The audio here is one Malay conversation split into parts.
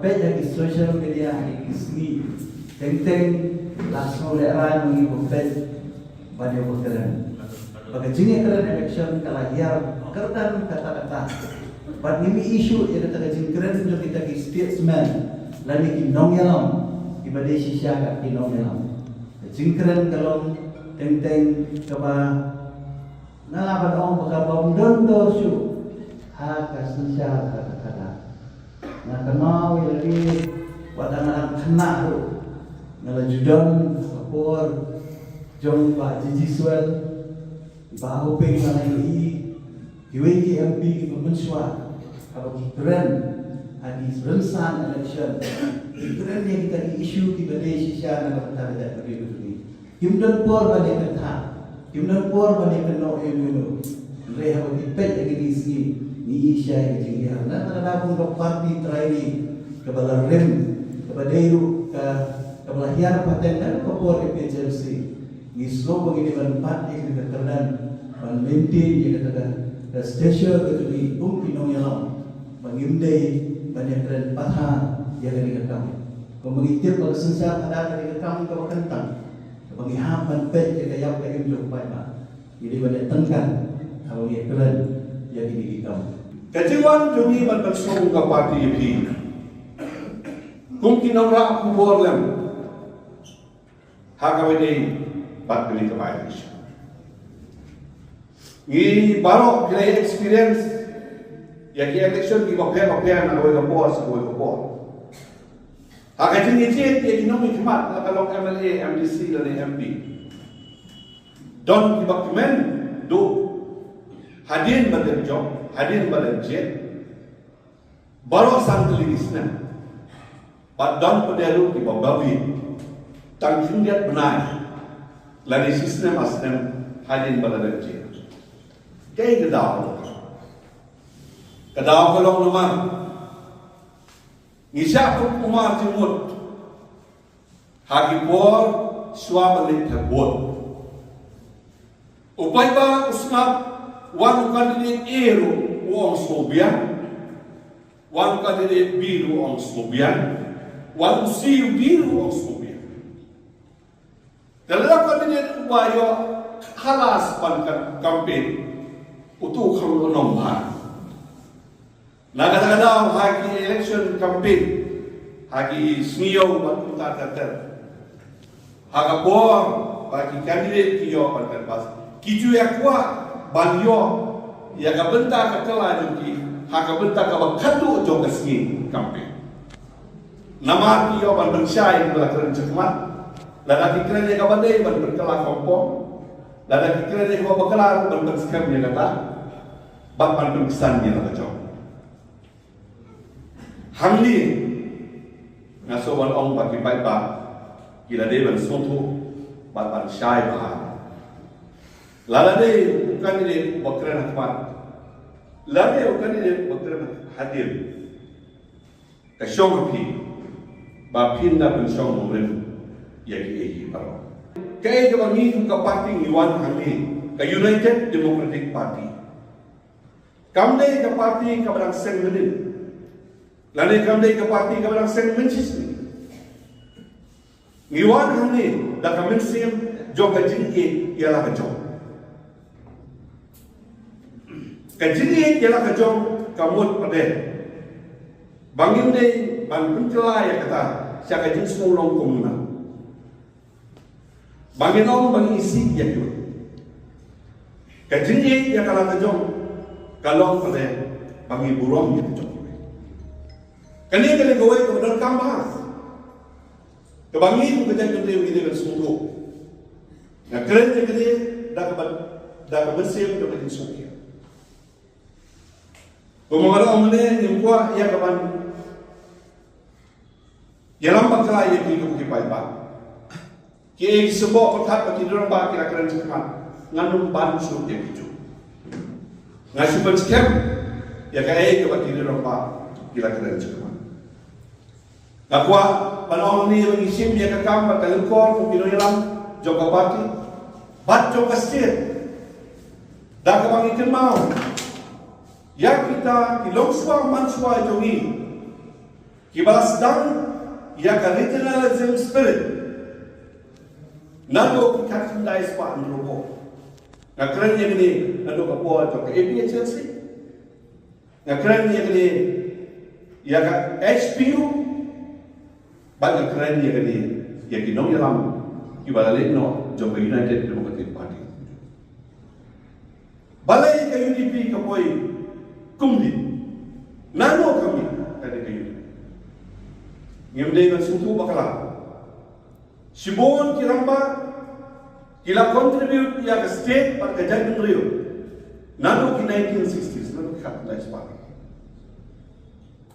page yang di social media yang ismi teng-teng langsung leran mengibu page pada keren. Bagi jenis keren election kalahiar kerdan kata-kata. But ini isu yang kita keren untuk kita ki statesman lagi ki nongyalam ibadah sisya kat ki nongyalam. Jingkeren kalau teng-teng kaba nalaban orang bakal dondo su hak sisya kata-kata. Nah kenal lagi wadana kena tu ngalajudon kapur jom Pak Jijiswel Pak Hopeng mana ini UAG MP pemensua kalau keren adi rensan election keren yang kita isu di badai sisya nak kita tidak berdiri kimdan por badai kata kimdan por badai kena emu reha bagi pet yang ini sini ni isya yang tinggi na pun ke parti terakhir ke balarem ke badairu ke kebelahian paten dan ke por PJLC ni slow begini berempat yang kita kerdan dan maintain yang kita ke stesen ke tuli pinong yang bangimdai banyak keren patah yang dari ketang kemengitir kalau sensat ada dari ketang ke kentang pengihaman pet yang kaya yang jauh pada jadi banyak tengkan kalau dia keren jadi di kamu. Kajian jumi berpersong ke parti ini. Mungkin orang aku boleh hagawai bat beli kebaik. Ini baru kita experience ya ki election di bawah nak awal kapor. Hagajin ini ya ekonomi khidmat kalau MLA, MDC dan MP. Don dibakumen do hadir pada job, hadir pada jet, baru sang televisna, dan pada lu di bawah babi, tanggung dia benar, lari sistem hadir pada jet. Kayak kedau kalau nomor, ngisap umar timur, hagi bor, suap balik terbot. Upay ba usnap one candidate A uang Slobian, one candidate B uang Slobian, one C B uang Slobian. Dalam candidate ubayo halas pankan campaign utuh kalau nombor. Nah kadang-kadang hagi election campaign, hagi smiyo waktu tak hagapor bagi candidate kiyo pankan pas. Kiju ya kuat banyo ya kabenta kakala jengki hakabenta kabakatu jong kesini campaign. Nama kiyo ban bersai belakang cekmat, lada kikran ya kabandai ban berkala kompong, lada kikran ya kabakala ban berskam ya kata, ban berkesan ya lada jong. Hamli ngasowan ong bagi baik ba, kila dia ban soto ban syai bah. Lalade bukan ini bakran hikmat. Lalade bukan ini bakran hadir. Kasyong api, bapinda pensyong nomor yang ini baru. Kaya jawab ni juga parti Iwan kami, ke United Democratic Party. Kami ke parti kebarang sen menit. Lalade kami ke parti kebarang sen mencis ni. Iwan kami dah kami sen joga jingke ialah kejong. Kajini ialah kejong kamut pada bangin deh ban pencela ya kata siapa kajin semulong komunal bangin om bangin isi ya juga kajini ya kalau kejong kalau pada bangin burung ya kejong kani kali gawai kebenar kambas kebangin kejang kejang ini bersuntuk nah keren jadi dah kebersih untuk kejin suntuk. Pemangala omne nimkwa ya kapan ya lambat kala ya pergi ke pai ba ke sebab perkat bagi dorang ba kira-kira cepat ngandung ban suruh dia hijau ngasuh bercakap ya kaya ke bagi dorang ba kira-kira cepat ngakwa panong ni bagi sim ya kakam batalengkor kung pinoy lang joga party bat joga state dah kabang ikan mau yang kita kilong suang man suai jongi Kibalas dan ia ka regionalism spirit. Nado kita tundai spa andropo. Ngakren yang ini nado ka po to ka APHLC. Ngakren yang ini ia ka HPU. Bag ngakren yang ini ia kinong yalam kibalale no jong United Democratic Party. Balai ka UDP ka poi kumdi. Nano kami kada ka UDP. Ngimdei kan sungtu bakala. Sibon kiramba kila contribute ya ke state par kajan Rio. Nano ki 1960s nano ka na ispa.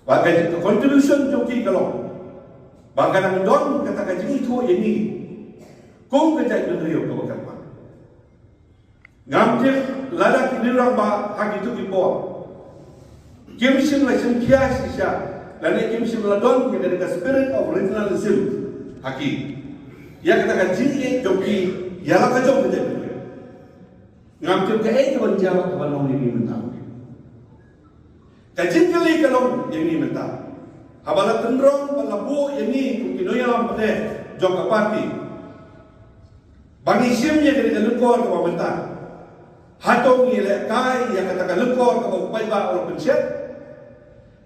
Bagai contribution joki kalau. Bagai nang don kata kaji itu ini. Kung kajan Rio ka bakal pa. Ngamtir lada kiniramba hak itu ki po. Kimsin la sim kiasi siya. Lalu kim simladon yang ada spirit of regionalism haki. Ya katakan jinge joki ya lah kajong menjadi. Ngambil ke kawan jawab kawan ini mentah. Kajing kali kalau yang ini mentah. Habala tendrong balabu yang ini kukinoya lam pada jok parti. Bangi simnya dari lekor kawan mentah. Hatong ile kai yang katakan lekor kawan upay ba orang pensiap.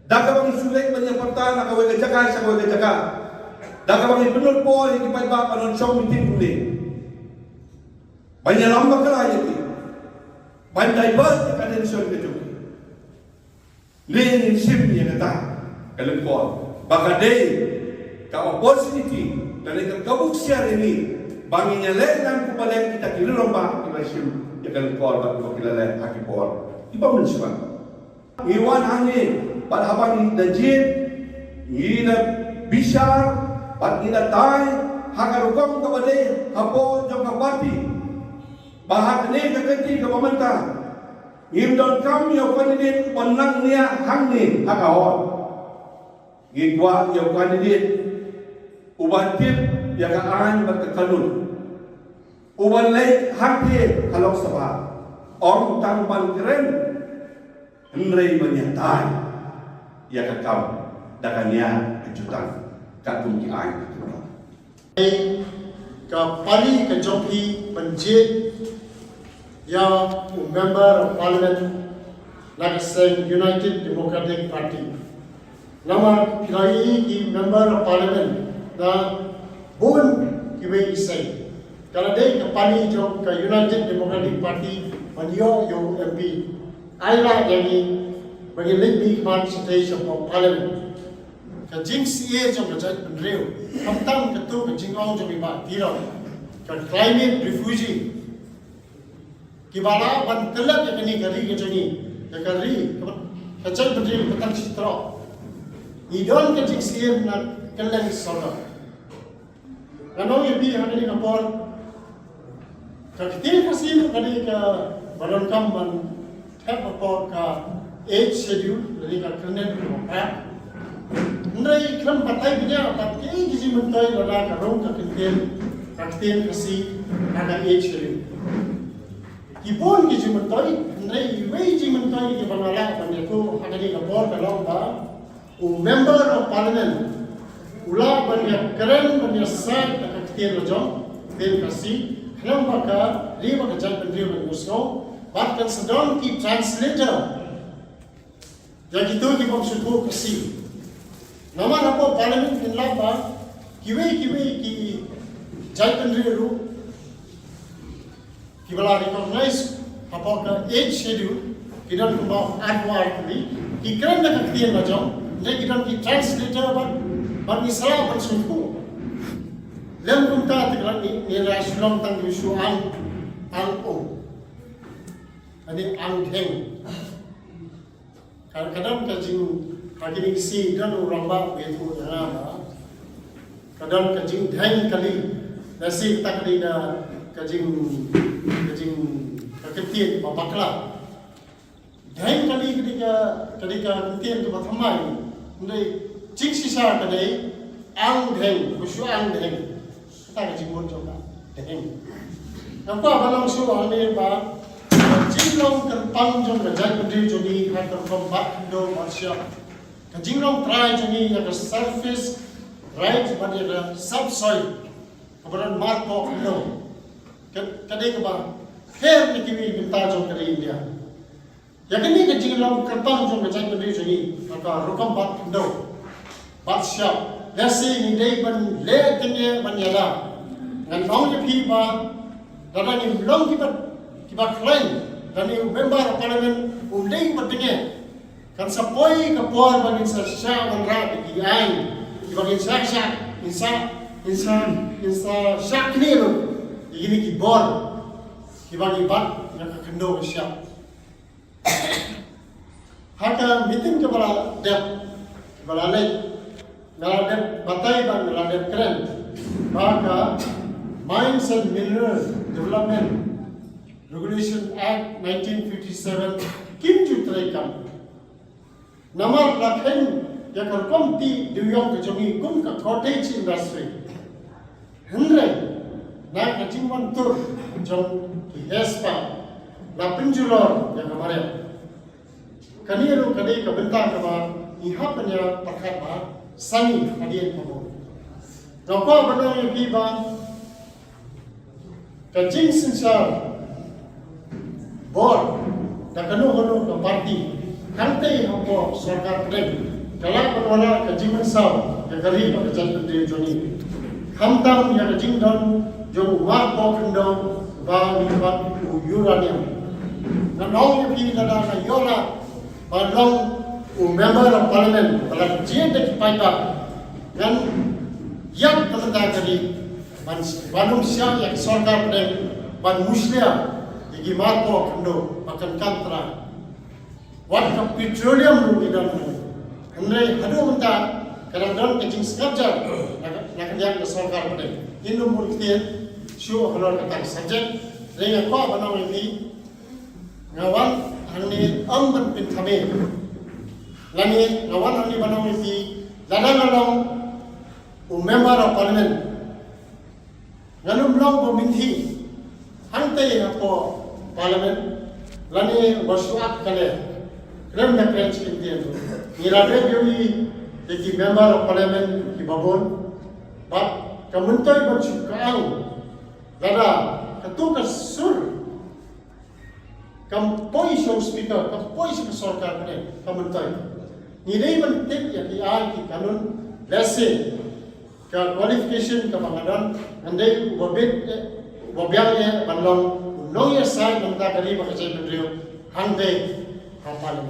Daga bang sulek banyak pertanyaan nak kawai kejaga, saya kawai kejaga. Daga bang benar po yang dipakai bapak non show meeting kuni. Banyak lama kerja ini. Banyak bas yang ada di show itu. Ni sim yang kata kalau po. Bakadai kau opportunity dan ikan kabuk siar ini. Banginya lelang kupalek kita kiri romba kita sim yang kalau po bak kita lek aki po. Iba mencuba. Iwan angin. Padahal ni jin, ni bishar, pad ni tay, hakarukam kepada hapo jangka parti. Bahat ni keketi ke pemerintah. Ngimdon kami yang kandidat penang niya hang ni hakahon. Ngigwa yang kandidat ubantit yang kaan berkekanun. Uban lay hati halok sabah. Orang tangban keren, henry menyertai. Ya kakau dakanya kejutan katung ki ai ka pari ka joki panjit ya member of parliament Lakeside United Democratic Party nama pilai ki member of parliament na bun ki we isai kala dei ka pari jok ka United Democratic Party manyo yo MP aila yani bagi lebih participation of parliament. Kajing siye jom kajat penreu. Kamtang ketu kajing ong jom iba tiro. Kan climate refugee. Kibala ban telat yang ini kari kajani. Kari kajat penreu petang citro. Idon kajing siye na kelang soda. Kanong yebi hari ini kapor. Kakitil kasih kali ka baron kamban tap kapor ka age schedule dari kerana demokrat. Ndai kan patai punya pakai gizi mentai lada karong kakten kasi ada age schedule. Kipon gizi mentai, ndai gizi mentai di bangala panyaku hakani kapor kalong ba. Member of parliament ulah banyak keren banyak sat kakten lojong kakten kasi. Kalong baka lima kejat pendiri mengusko. Bahkan sedang ki translator. Yang itu kita maksudku kasih. Nama apa parlimen kenapa? Kiwe ki jaitan riru. Kibala recognize apa ka age schedule kita kumau adwar kali. Kikran nak kian macam. Jadi kita ki translator ban Islam maksudku. Lem kumta tikran ni rasulullah tang isu ang o. Ani ang heng. Kadang kajing kajing si dan orang bak betul nama. Kadang kajing dhang kali nasi tak kali na kajing kaketian papakla. Dhang kali ketika kaketian tu pathamai. Ndai cik sisa kadai ang dhang kusu ang dhang. Kata kajing bon coba dhang. Apa balang su ane ba Jinglong terpang jom rajai pendiri jodi hai terpembat Indo Malaysia Kajingrong try jani yang surface right pada yang subsoil kemudian marco no kadai keba fair ni kiwi minta jom dari India yang ini kajingrong kertang jom kajai pendiri jani maka rukam bat no bat siap nasi ni day ban le kenya banyala ngan long ye pi ba dadang ni long kibat klaim dan ni member parlimen day batenge kan sapoi kapor bangin sa sya wan ra di ai bangin sa sya knelo ini ki bor ki bagi bat yang kendo sya haka meeting ke bala dep bala lay Ngaladep batai dan ngaladep keren. Maka Mines and Mineral Development Regulation Act 1957 kinju terekam. Namar lakhen yang kerkomti diuyong kejongi kum ka cottage industry. Hendrai na kacingwan tur jong ki hespa na penjulor yang kemarin. Kaniru kadai kebentar kema ihapnya perkat ba Sani hadiah kamu. Ngapa benar yang tiba? Kacing sensar, bor, dan kanu ke parti. Kantai hampo sarkar kering. Kalau penwala kacing mensau, yang kali kacang pendiri joni. Hamtam yang kacing don, jom umat bok kendong, bang dibat uranium. Nanong yang pi nada na yola, padang member of parliament pada jien de paita dan yang tertanda tadi banum siang yang sarkar pada ban muslia igi marco kendo makan kantra wat ka petroleum rugidan hendai hadu unta kadang-kadang kecing skabjar nak yang ke sarkar pada indu mulkien syu halor kata subject dengan ko banang ini ngawan hangni amban pin thame lani ngawan hangni banang iti ladang-ladang member of parliament ngalum long peminti hantai apo parliament lani bersuap kale krem na krem sekian ni rabe biwi deki member of parliament ki babon bat kementai bersukaang lada ketua sur kampoi show speaker kampoi sarkar kene kementai ni dei penting ya di ai ki kanun lesen ke qualification ke pangadan andai wabit wabiang banlong no ya sai menta kali bakacai pendrio hangde hafal